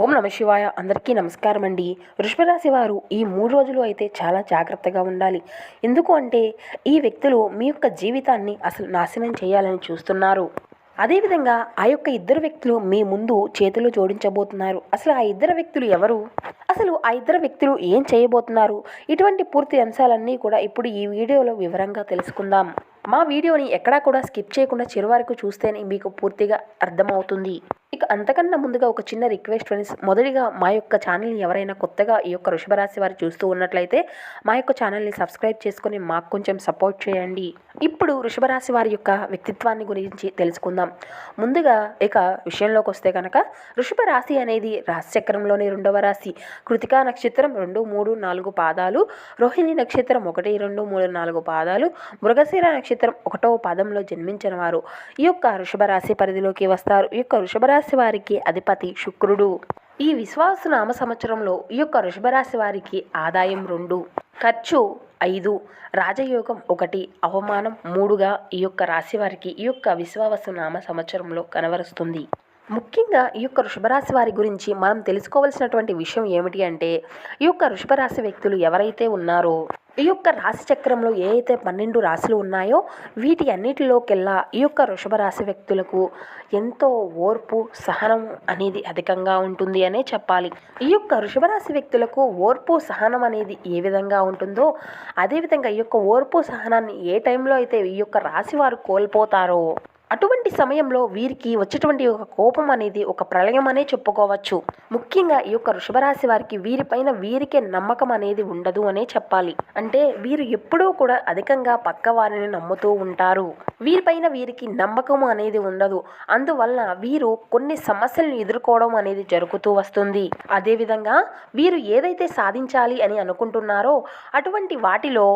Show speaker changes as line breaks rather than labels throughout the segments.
ఓం నమ శివాయ. అందరికీ నమస్కారం అండి. వృషభరాశి వారు ఈ 3 రోజులు అయితే చాలా జాగ్రత్తగా ఉండాలి. ఎందుకు అంటే ఈ వ్యక్తులు మీ యొక్క జీవితాన్ని అసలు నాశనం చేయాలని చూస్తున్నారు. అదేవిధంగా ఆ యొక్క ఇద్దరు వ్యక్తులు మీ ముందు చేతులు జోడించబోతున్నారు. అసలు ఆ ఇద్దరు వ్యక్తులు ఎవరు? అసలు ఆ ఇద్దరు వ్యక్తులు ఏం చేయబోతున్నారు? ఇటువంటి పూర్తి అంశాలన్నీ కూడా ఇప్పుడు ఈ వీడియోలో వివరంగా తెలుసుకుందాం. మా వీడియోని ఎక్కడా కూడా స్కిప్ చేయకుండా చివరి వరకు చూస్తేనే మీకు పూర్తిగా అర్థమవుతుంది. ఇక అంతకన్నా ముందుగా ఒక చిన్న రిక్వెస్ట్ ఫ్రెండ్స్, మొదటిగా మా యొక్క ఛానల్ని ఎవరైనా కొత్తగా ఈ యొక్క వృషభరాశి వారు చూస్తూ ఉన్నట్లయితే మా యొక్క ఛానల్ని సబ్స్క్రైబ్ చేసుకొని మాకు కొంచెం సపోర్ట్ చేయండి. ఇప్పుడు వృషభరాశి వారి యొక్క వ్యక్తిత్వాన్ని గురించి తెలుసుకుందాం. ముందుగా ఇక విషయంలోకి వస్తే కనుక వృషభరాశి అనేది రాశిచక్రంలోని 2వ రాశి. కృతికా నక్షత్రం 2, 3, 4 పాదాలు, రోహిణి నక్షత్రం 1, 2, 3, 4 పాదాలు, మృగశిర నక్షత్రం 1వ పాదంలో జన్మించిన వారు ఈ యొక్క వృషభరాశి పరిధిలోకి వస్తారు. ఈ యొక్క వృషభరాశి వారికి అధిపతి శుక్రుడు. ఈ విశ్వావసునామ సంవత్సరంలో ఈ యొక్క వృషభరాశి వారికి ఆదాయం 2, ఖర్చు 5, రాజయోగం 1, అవమానం 3గా ఈ యొక్క రాశి వారికి ఈ యొక్క విశ్వావసునామ సంవత్సరంలో కనబరుస్తుంది. ముఖ్యంగా ఈ యొక్క వృషభరాశి వారి గురించి మనం తెలుసుకోవాల్సినటువంటి విషయం ఏమిటి అంటే, ఈ యొక్క వృషభరాశి వ్యక్తులు ఎవరైతే ఉన్నారో ఈ యొక్క రాశి చక్రంలో ఏ అయితే 12 రాశులు ఉన్నాయో వీటి అన్నిటిలోకెల్లా ఈ యొక్క వృషభరాశి వ్యక్తులకు ఎంతో ఓర్పు, సహనం అనేది అధికంగా ఉంటుంది అనే చెప్పాలి. ఈ యొక్క వృషభరాశి వ్యక్తులకు ఓర్పు, సహనం అనేది ఏ విధంగా ఉంటుందో అదేవిధంగా ఈ యొక్క ఓర్పు, సహనాన్ని ఏ టైంలో అయితే ఈ యొక్క రాశి వారు కోల్పోతారో అటువంటి సమయంలో వీరికి వచ్చేటువంటి ఒక కోపం అనేది ఒక ప్రళయం అనే చెప్పుకోవచ్చు. ముఖ్యంగా ఈ యొక్క వృషభరాశి వారికి వీరిపైన వీరికే నమ్మకం అనేది ఉండదు అనే చెప్పాలి. అంటే వీరు ఎప్పుడూ కూడా అధికంగా పక్క వారిని నమ్ముతూ ఉంటారు. వీరిపైన వీరికి నమ్మకం అనేది ఉండదు. అందువలన వీరు కొన్ని సమస్యలను ఎదుర్కోవడం అనేది జరుగుతూ వస్తుంది. అదేవిధంగా వీరు ఏదైతే సాధించాలి అని అనుకుంటున్నారో అటువంటి వాటిలో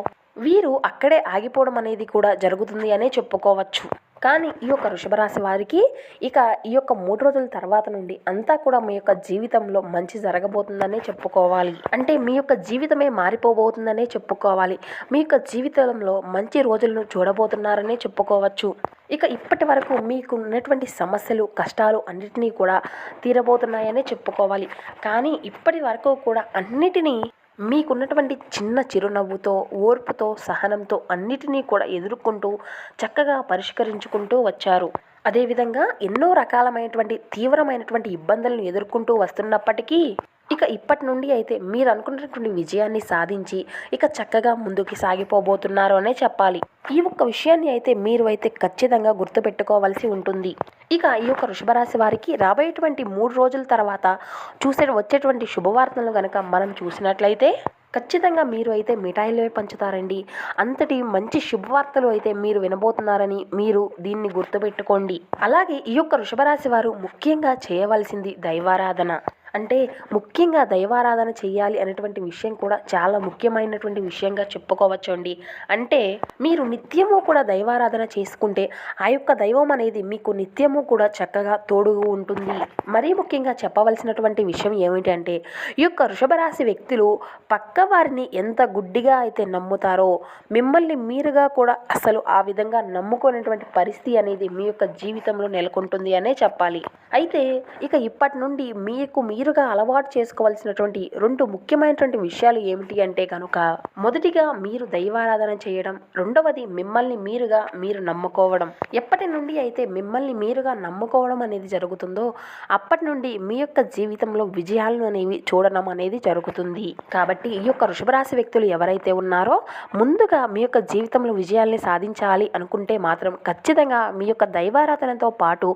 వీరు అక్కడే ఆగిపోవడం అనేది కూడా జరుగుతుంది అనే చెప్పుకోవచ్చు. కానీ ఈ యొక్క వృషభరాశి వారికి ఇక ఈ యొక్క 3 రోజుల తర్వాత నుండి అంతా కూడా మీ యొక్క జీవితంలో మంచి జరగబోతుందనే చెప్పుకోవాలి. అంటే మీ యొక్క జీవితమే మారిపోబోతుందనే చెప్పుకోవాలి. మీ యొక్క జీవితంలో మంచి రోజులను చూడబోతున్నారనే చెప్పుకోవచ్చు. ఇక ఇప్పటి వరకు మీకు ఉన్నటువంటి సమస్యలు, కష్టాలు అన్నిటినీ కూడా తీరబోతున్నాయనే చెప్పుకోవాలి. కానీ ఇప్పటి వరకు కూడా అన్నిటినీ మీకున్నటువంటి చిన్న చిరునవ్వుతో, ఓర్పుతో, సహనంతో అన్నిటినీ కూడా ఎదుర్కొంటూ చక్కగా పరిష్కరించుకుంటూ వచ్చారు. అదేవిధంగా ఎన్నో రకాలమైనటువంటి తీవ్రమైనటువంటి ఇబ్బందులను ఎదుర్కొంటూ వస్తున్నప్పటికీ ఇక ఇప్పటి నుండి అయితే మీరు అనుకున్నటువంటి విజయాన్ని సాధించి ఇక చక్కగా ముందుకు సాగిపోబోతున్నారు అనే చెప్పాలి. ఈ ఒక్క విషయాన్ని అయితే మీరు అయితే ఖచ్చితంగా గుర్తుపెట్టుకోవాల్సి ఉంటుంది. ఇక ఈ యొక్క వృషభరాశి వారికి రాబోయేటువంటి 3 రోజుల తర్వాత వచ్చేటువంటి శుభవార్తలను కనుక మనం చూసినట్లయితే ఖచ్చితంగా మీరు అయితే మిఠాయిలే పంచుతారండి. అంతటి మంచి శుభవార్తలు అయితే మీరు వినబోతున్నారని మీరు దీన్ని గుర్తుపెట్టుకోండి. అలాగే ఈ యొక్క వృషభరాశి వారు ముఖ్యంగా చేయవలసింది దైవారాధన. అంటే ముఖ్యంగా దైవారాధన చేయాలి అనేటువంటి విషయం కూడా చాలా ముఖ్యమైనటువంటి విషయంగా చెప్పుకోవచ్చు అండి. అంటే మీరు నిత్యము కూడా దైవారాధన చేసుకుంటే ఆ యొక్క దైవం అనేది మీకు నిత్యము కూడా చక్కగా తోడుగా ఉంటుంది. మరీ ముఖ్యంగా చెప్పవలసినటువంటి విషయం ఏమిటంటే ఈ యొక్క వృషభరాశి వ్యక్తులు పక్క వారిని ఎంత గుడ్డిగా అయితే నమ్ముతారో మిమ్మల్ని మీరుగా కూడా అసలు ఆ విధంగా నమ్ముకునేటువంటి పరిస్థితి అనేది మీ యొక్క జీవితంలో నెలకొంటుంది అనే చెప్పాలి. అయితే ఇక ఇప్పటి నుండి మీరుగా అలవాటు చేసుకోవాల్సినటువంటి 2 ముఖ్యమైనటువంటి విషయాలు ఏమిటి అంటే కనుక, మొదటిగా మీరు దైవారాధన చేయడం, రెండవది మిమ్మల్ని మీరుగా మీరు నమ్ముకోవడం. ఎప్పటి నుండి అయితే మిమ్మల్ని మీరుగా నమ్ముకోవడం అనేది జరుగుతుందో అప్పటి నుండి మీ యొక్క జీవితంలో విజయాలను అనేవి చూడడం అనేది జరుగుతుంది. కాబట్టి ఈ యొక్క వృషభరాశి వ్యక్తులు ఎవరైతే ఉన్నారో ముందుగా మీ యొక్క జీవితంలో విజయాల్ని సాధించాలి అనుకుంటే మాత్రం ఖచ్చితంగా మీ యొక్క దైవారాధనతో పాటు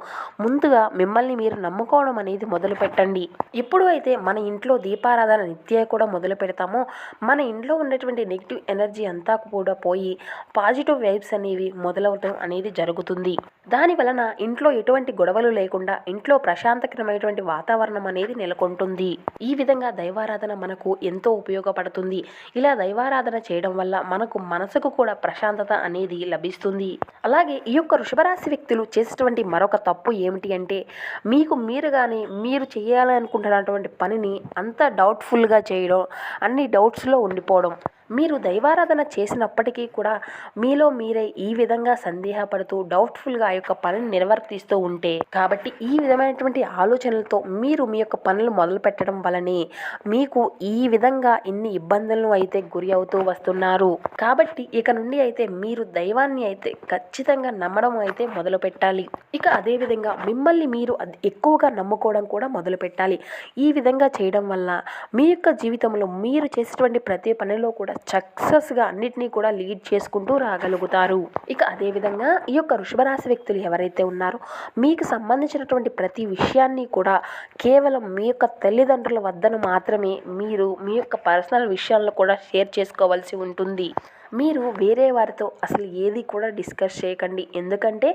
ముందుగా మిమ్మల్ని మీరు నమ్ముకోవడం అనేది మొదలు పెట్టండి. ఎప్పుడు అయితే మన ఇంట్లో దీపారాధన నిత్య కూడా మొదలు పెడతామో మన ఇంట్లో ఉన్నటువంటి నెగిటివ్ ఎనర్జీ అంతా కూడా పోయి పాజిటివ్ వైబ్స్ అనేవి మొదలవటం అనేది జరుగుతుంది. దాని వలన ఇంట్లో ఎటువంటి గొడవలు లేకుండా ఇంట్లో ప్రశాంతకరమైనటువంటి వాతావరణం అనేది నెలకొంటుంది. ఈ విధంగా దైవారాధన మనకు ఎంతో ఉపయోగపడుతుంది. ఇలా దైవారాధన చేయడం వల్ల మనకు మనసుకు కూడా ప్రశాంతత అనేది లభిస్తుంది. అలాగే ఈ యొక్క వృషభరాశి వ్యక్తులు చేసేటువంటి మరొక తప్పు ఏమిటి అంటే మీకు మీరుగానే మీరు చేయాలనుకుంటున్నటువంటి పనిని అంత డౌట్ఫుల్గా చేయడం, అన్ని డౌట్స్లో ఉండిపోవడం. మీరు దైవారాధన చేసినప్పటికీ కూడా మీలో మీరే ఈ విధంగా సందేహపడుతూ డౌట్ఫుల్గా ఆ యొక్క పనిని నిర్వర్తిస్తూ ఉంటే, కాబట్టి ఈ విధమైనటువంటి ఆలోచనలతో మీరు మీ యొక్క పనులు మొదలు పెట్టడం వలనే మీకు ఈ విధంగా ఇన్ని ఇబ్బందులను అయితే గురి అవుతూ వస్తున్నారు. కాబట్టి ఇక నుండి అయితే మీరు దైవాన్ని అయితే ఖచ్చితంగా నమ్మడం అయితే మొదలు పెట్టాలి. ఇక అదేవిధంగా మిమ్మల్ని మీరు ఎక్కువగా నమ్ముకోవడం కూడా మొదలు పెట్టాలి. ఈ విధంగా చేయడం వల్ల మీ యొక్క జీవితంలో మీరు చేసేటువంటి ప్రతి పనిలో కూడా సక్సెస్గా అన్నిటినీ కూడా లీడ్ చేసుకుంటూ రాగలుగుతారు. ఇక అదేవిధంగా ఈ యొక్క వృషభ రాశి వ్యక్తులు ఎవరైతే ఉన్నారో మీకు సంబంధించినటువంటి ప్రతి విషయాన్ని కూడా కేవలం మీ యొక్క తల్లిదండ్రుల వద్దను మాత్రమే మీరు మీ యొక్క పర్సనల్ విషయాలను కూడా షేర్ చేసుకోవాల్సి ఉంటుంది. మీరు వేరే వారితో అసలు ఏది కూడా డిస్కస్ చేయకండి. ఎందుకంటే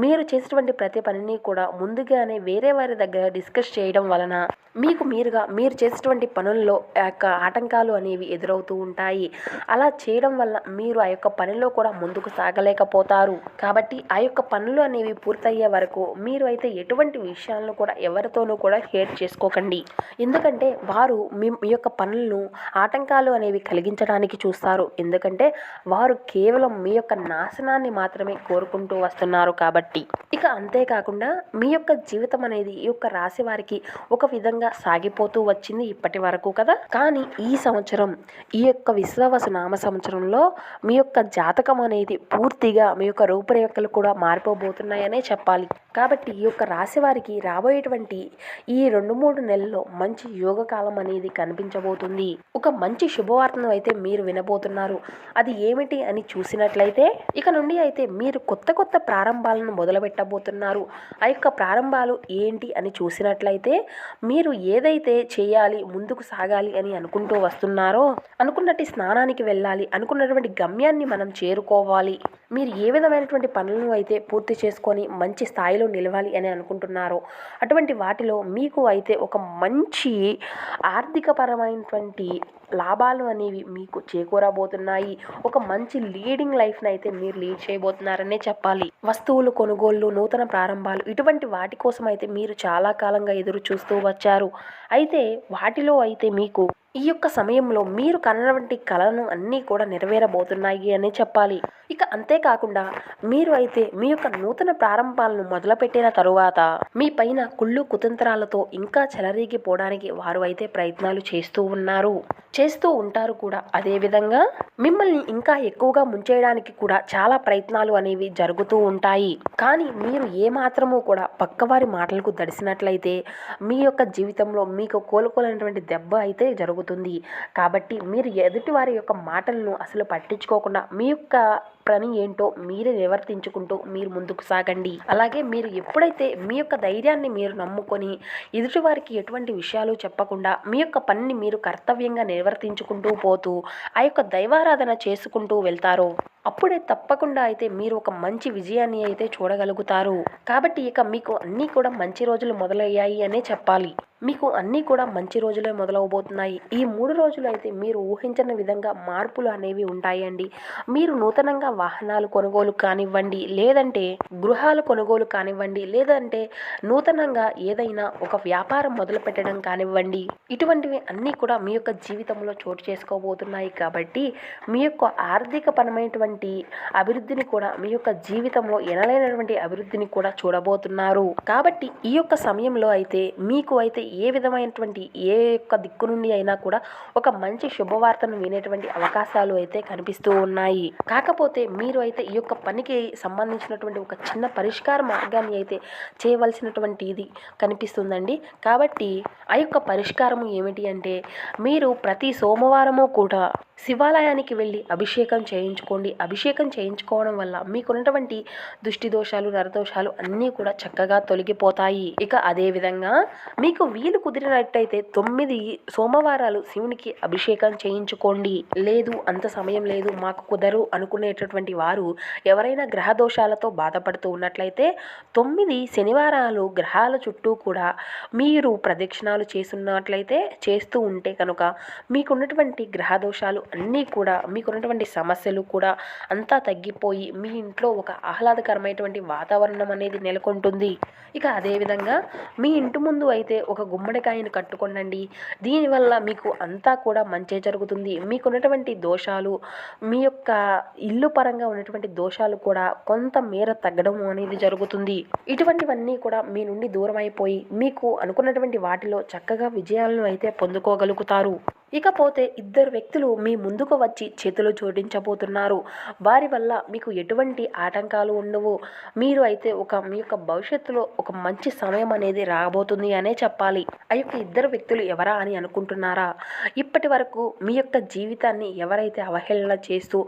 మీరు చేసేటువంటి ప్రతి పనిని కూడా ముందుగానే వేరే వారి దగ్గర డిస్కస్ చేయడం వలన మీకు మీరుగా మీరు చేసేటువంటి పనుల్లో ఆ యొక్క ఆటంకాలు అనేవి ఎదురవుతూ ఉంటాయి. అలా చేయడం వల్ల మీరు ఆ యొక్క పనిలో కూడా ముందుకు సాగలేకపోతారు. కాబట్టి ఆ యొక్క పనులు అనేవి పూర్తయ్యే వరకు మీరు అయితే ఎటువంటి విషయాలను కూడా ఎవరితోనూ కూడా షేర్ చేసుకోకండి. ఎందుకంటే వారు మీ యొక్క పనులను ఆటంకాలు అనేవి కలిగించడానికి చూస్తారు. ఎందుకంటే వారు కేవలం మీ యొక్క నాశనాన్ని మాత్రమే కోరుకుంటూ వస్తున్నారు కాబట్టి. ఇక అంతేకాకుండా మీ యొక్క జీవితం అనేది ఈ యొక్క రాశి వారికి ఒక విధంగా సాగిపోతూ వచ్చింది ఇప్పటి వరకు కదా. కానీ ఈ సంవత్సరం ఈ యొక్క విశ్వావసు నామ సంవత్సరంలో మీ యొక్క జాతకం అనేది పూర్తిగా మీ యొక్క రూపురేఖలు కూడా మారిపోబోతున్నాయనే చెప్పాలి. కాబట్టి ఈ యొక్క రాశి వారికి రాబోయేటువంటి ఈ 2-3 నెలల్లో మంచి యోగకాలం అనేది కనిపించబోతుంది. ఒక మంచి శుభవార్తను అయితే మీరు వినబోతున్నారు. అది ఏమిటి అని చూసినట్లయితే ఇక నుండి అయితే మీరు కొత్త కొత్త ప్రారంభాలను మొదలుపెట్టబోతున్నారు. ఆ యొక్క ప్రారంభాలు ఏంటి అని చూసినట్లయితే మీరు ఏదైతే చేయాలి, ముందుకు సాగాలి అని అనుకుంటూ వస్తున్నారో, అనుకున్నట్టు స్నానానికి వెళ్ళాలి, అనుకున్నటువంటి గమ్యాన్ని మనం చేరుకోవాలి, మీరు ఏ విధమైనటువంటి పనులను అయితే పూర్తి చేసుకొని మంచి స్థాయిలో నిలవాలి అని అనుకుంటున్నారో అటువంటి వాటిలో మీకు అయితే ఒక మంచి ఆర్థికపరమైనటువంటి లాభాలు అనేవి మీకు చేకూరబోతున్నాయి. ఒక మంచి లీడింగ్ లైఫ్ని అయితే మీరు లీడ్ చేయబోతున్నారనే చెప్పాలి. వస్తువులు కొనుగోళ్లు, నూతన ప్రారంభాలు ఇటువంటి వాటి కోసం అయితే మీరు చాలా కాలంగా ఎదురు చూస్తూ వచ్చారు. అయితే వాటిలో అయితే మీకు ఈ యొక్క సమయంలో మీరు కన్నటువంటి కళలను అన్నీ కూడా నెరవేరబోతున్నాయి అనే చెప్పాలి. ఇక అంతేకాకుండా మీరు అయితే మీ యొక్క నూతన ప్రారంభాలను మొదలుపెట్టిన తరువాత మీ పైన కుళ్ళు కుతంత్రాలతో ఇంకా చెలరేగిపోవడానికి వారు అయితే ప్రయత్నాలు చేస్తూ ఉంటారు కూడా. అదేవిధంగా మిమ్మల్ని ఇంకా ఎక్కువగా ముంచేయడానికి కూడా చాలా ప్రయత్నాలు అనేవి జరుగుతూ ఉంటాయి. కానీ మీరు ఏమాత్రమూ కూడా పక్కవారి మాటలకు దడిసినట్లయితే మీ యొక్క జీవితంలో మీకు కోలుకోలేనటువంటి దెబ్బ అయితే జరుగుతుంది. కాబట్టి మీరు ఎదుటి వారి యొక్క మాటలను అసలు పట్టించుకోకుండా మీ యొక్క పని ఏంటో మీరే నివర్తించుకుంటూ మీరు ముందుకు సాగండి. అలాగే మీరు ఎప్పుడైతే మీ యొక్క ధైర్యాన్ని మీరు నమ్ముకొని ఎదుటివారికి ఎటువంటి విషయాలు చెప్పకుండా మీ యొక్క పనిని మీరు కర్తవ్యంగా నిర్వర్తించుకుంటూ పోతూ ఆ యొక్క దైవారాధన చేసుకుంటూ వెళ్తారో అప్పుడే తప్పకుండా అయితే మీరు ఒక మంచి విజయాన్ని అయితే చూడగలుగుతారు. కాబట్టి ఇక మీకు అన్నీ కూడా మంచి రోజులు మొదలయ్యాయి అనే చెప్పాలి. మీకు అన్నీ కూడా మంచి రోజులే మొదలవబోతున్నాయి. ఈ 3 రోజులు అయితే మీరు ఊహించని విధంగా మార్పులు అనేవి ఉంటాయండి. మీరు నూతనంగా వాహనాలు కొనుగోలు కానివ్వండి, లేదంటే గృహాలు కొనుగోలు కానివ్వండి, లేదంటే నూతనంగా ఏదైనా ఒక వ్యాపారం మొదలు పెట్టడం కానివ్వండి, ఇటువంటివి అన్నీ కూడా మీ యొక్క జీవితంలో చోటు చేసుకోబోతున్నాయి. కాబట్టి మీ యొక్క ఆర్థికపరమైనటువంటి అభివృద్ధిని కూడా మీ యొక్క జీవితంలో ఎనలేనటువంటి అభివృద్ధిని కూడా చూడబోతున్నారు. కాబట్టి ఈ యొక్క సమయంలో అయితే మీకు అయితే ఏ విధమైనటువంటి ఏ యొక్క దిక్కు నుండి అయినా కూడా ఒక మంచి శుభవార్తను వినేటువంటి అవకాశాలు అయితే కనిపిస్తూ ఉన్నాయి. కాకపోతే మీరు అయితే ఈ యొక్క పనికి సంబంధించినటువంటి ఒక చిన్న పరిష్కార మార్గాన్ని అయితే చేయవలసినటువంటి ఇది కనిపిస్తుందండి. కాబట్టి ఆ యొక్క పరిష్కారము ఏమిటి అంటే మీరు ప్రతి సోమవారము కూడా శివాలయానికి వెళ్ళి అభిషేకం చేయించుకోండి. అభిషేకం చేయించుకోవడం వల్ల మీకున్నటువంటి దృష్టి దోషాలు, నరదోషాలు అన్నీ కూడా చక్కగా తొలగిపోతాయి. ఇక అదేవిధంగా మీకు వీలు కుదిరినట్టయితే 9 సోమవారాలు శివునికి అభిషేకం చేయించుకోండి. లేదు అంత సమయం లేదు మాకు కుదరు అనుకునేటటువంటి వారు ఎవరైనా గ్రహ దోషాలతో బాధపడుతూ ఉన్నట్లయితే 9 శనివారాలు గ్రహాల చుట్టూ కూడా మీరు ప్రదక్షిణాలు చేస్తున్నట్లయితే చేస్తూ ఉంటే కనుక మీకున్నటువంటి గ్రహ దోషాలు అన్నీ కూడా మీకున్నటువంటి సమస్యలు కూడా అంతా తగ్గిపోయి మీ ఇంట్లో ఒక ఆహ్లాదకరమైనటువంటి వాతావరణం అనేది నెలకొంటుంది. ఇక అదేవిధంగా మీ ఇంటి ముందు అయితే ఒక గుమ్మడికాయను కట్టుకోండి. దీనివల్ల మీకు అంతా కూడా మంచే జరుగుతుంది. మీకున్నటువంటి దోషాలు, మీ యొక్క ఇల్లు పరంగా ఉన్నటువంటి దోషాలు కూడా కొంత మేర తగ్గడం అనేది జరుగుతుంది. ఇటువంటివన్నీ కూడా మీ నుండి దూరం అయిపోయి మీకు అనుకున్నటువంటి వాటిలో చక్కగా విజయాలను అయితే పొందుకోగలుగుతారు. ఇకపోతే ఇద్దరు వ్యక్తులు మీ ముందుకు వచ్చి చేతులు జోడించబోతున్నారు. వారి వల్ల మీకు ఎటువంటి ఆటంకాలు ఉండవు. మీరు అయితే మీ యొక్క భవిష్యత్తులో ఒక మంచి సమయం అనేది రాబోతుంది అనే చెప్పాలి. ఆ యొక్క ఇద్దరు వ్యక్తులు ఎవరా అని అనుకుంటున్నారా? ఇప్పటి వరకు మీ యొక్క జీవితాన్ని ఎవరైతే అవహేళన చేస్తూ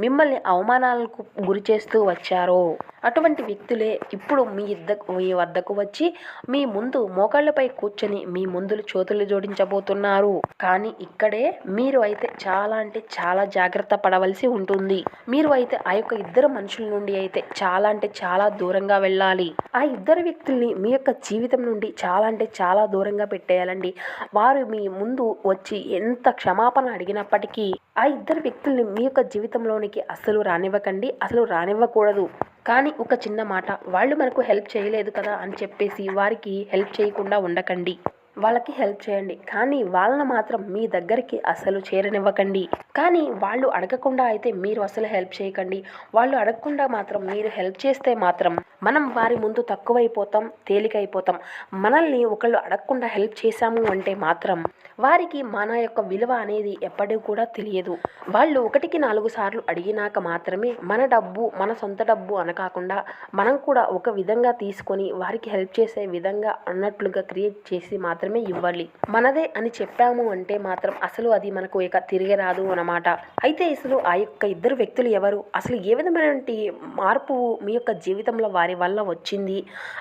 మిమ్మల్ని అవమానాలకు గురి చేస్తూ వచ్చారో అటువంటి వ్యక్తులే ఇప్పుడు మీ వద్దకు వచ్చి మీ ముందు మోకాళ్ళపై కూర్చొని మీ ముందు చేతులు జోడించబోతున్నారు. కానీ ఇక్కడే మీరు అయితే చాలా అంటే చాలా జాగ్రత్త పడవలసి ఉంటుంది. మీరు అయితే ఆ యొక్క ఇద్దరు మనుషుల నుండి అయితే చాలా అంటే చాలా దూరంగా వెళ్ళాలి. ఆ ఇద్దరు వ్యక్తుల్ని మీ యొక్క జీవితం నుండి చాలా అంటే చాలా దూరంగా పెట్టేయాలండి. వారు మీ ముందు వచ్చి ఎంత క్షమాపణ అడిగినప్పటికీ ఆ ఇద్దరు వ్యక్తుల్ని మీ యొక్క జీవితంలోనికి అస్సలు రానివ్వకండి, అసలు రానివ్వకూడదు. కానీ ఒక చిన్న మాట, వాళ్ళు మనకు హెల్ప్ చేయలేదు కదా అని చెప్పేసి వారికి హెల్ప్ చేయకుండా ఉండకండి. వాళ్ళకి హెల్ప్ చేయండి, కానీ వాళ్ళని మాత్రం మీ దగ్గరికి అసలు చేరనివ్వకండి. కానీ వాళ్ళు అడగకుండా అయితే మీరు అసలు హెల్ప్ చేయకండి. వాళ్ళు అడగకుండా మాత్రం మీరు హెల్ప్ చేస్తే మాత్రం మనం వారి ముందు తక్కువైపోతాం, తేలికైపోతాం. మనల్ని ఒకళ్ళు అడగకుండా హెల్ప్ చేశాము అంటే మాత్రం వారికి మన యొక్క విలువ అనేది ఎప్పటికీ కూడా తెలియదు. వాళ్ళు 1కి 4 సార్లు అడిగినాక మాత్రమే మన డబ్బు, మన సొంత డబ్బు అనకాకుండా మనం కూడా ఒక విధంగా తీసుకొని వారికి హెల్ప్ చేసే విధంగా అన్నట్లుగా క్రియేట్ చేసి మాత్రమే ఇవ్వాలి. మనదే అని చెప్పాము అంటే మాత్రం అసలు అది మనకు ఇక తిరిగి రాదు అన్నమాట. అయితే అసలు ఆ యొక్క ఇద్దరు వ్యక్తులు ఎవరు? అసలు ఏ విధమైనటువంటి మార్పు మీ యొక్క జీవితంలో వారి వల్ల వచ్చింది?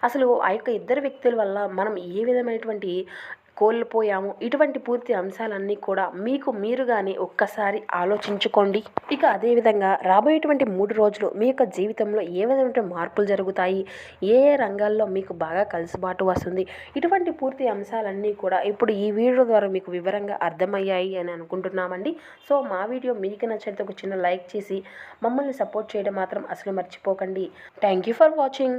అసలు ఆ యొక్క ఇద్దరు వ్యక్తుల వల్ల మనం ఏ విధమైనటువంటి కోల్పోయాము? ఇటువంటి పూర్తి అంశాలన్నీ కూడా మీకు మీరుగానే ఒక్కసారి ఆలోచించుకోండి. ఇక అదేవిధంగా రాబోయేటువంటి 3 రోజులు మీ యొక్క జీవితంలో ఏ విధమైన మార్పులు జరుగుతాయి, ఏ రంగాల్లో మీకు బాగా కలిసిబాటు వస్తుంది, ఇటువంటి పూర్తి అంశాలన్నీ కూడా ఇప్పుడు ఈ వీడియో ద్వారా మీకు వివరంగా అర్థమయ్యాయి అని అనుకుంటున్నామండి. సో మా వీడియో మీకు నచ్చితే ఒక చిన్న లైక్ చేసి మమ్మల్ని సపోర్ట్ చేయడం మాత్రం అసలు మర్చిపోకండి. Thank you for watching.